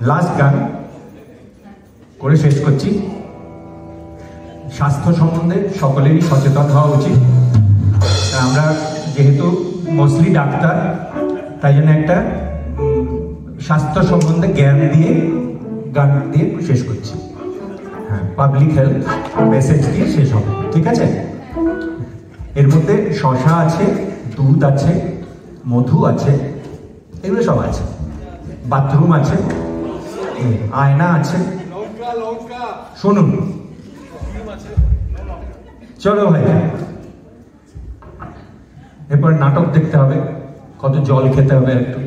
Last গান করে শেষ করছি। স্বাস্থ্য সম্বন্ধে সকলেরই সচেতন হওয়া উচিত। আমরা যেহেতু মোস্টলি ডাক্তার, তাই জন্য একটা স্বাস্থ্য সম্বন্ধে জ্ঞান দিয়ে গান দিয়ে শেষ করছি। হ্যাঁ, পাবলিক হেলথ মেসেজ দিয়ে শেষ হবে, ঠিক আছে? এর মধ্যে শশা আছে, দুধ আছে, মধু আছে, এগুলো সব আছে। বাথরুম আছে, আয়না আছে। শুনুন, চলো ভাই, এরপর নাটক দেখতে হবে, কত জল খেতে হবে একটু।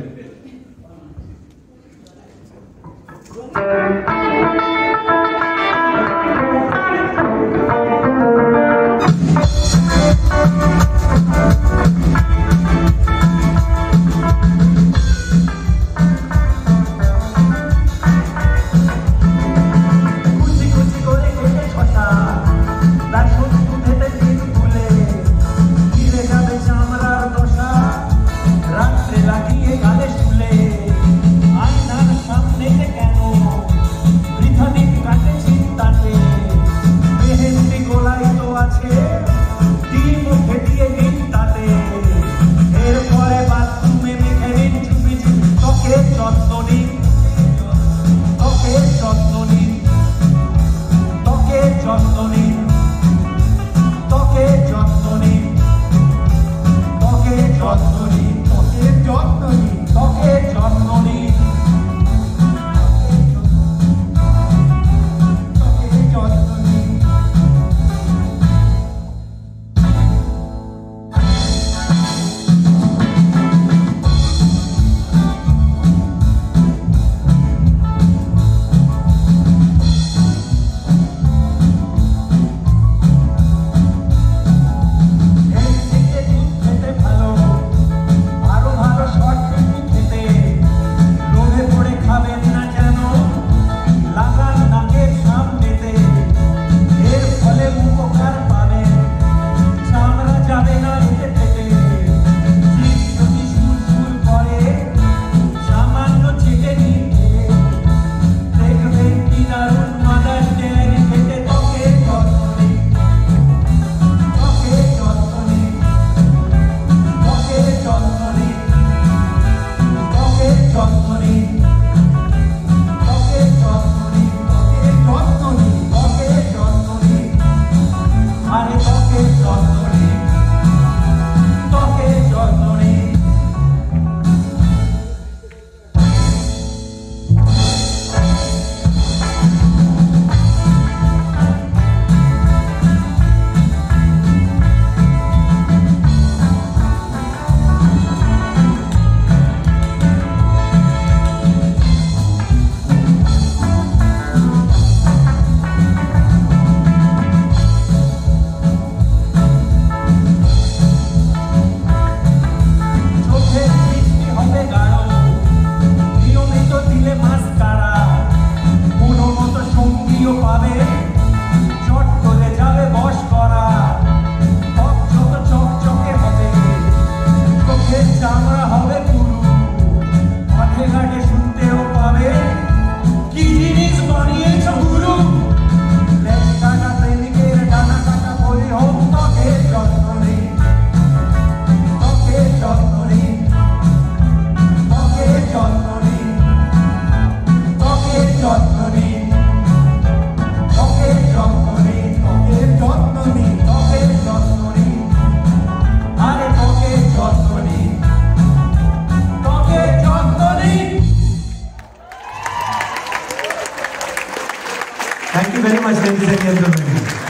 Thank you very much, ladies and gentlemen.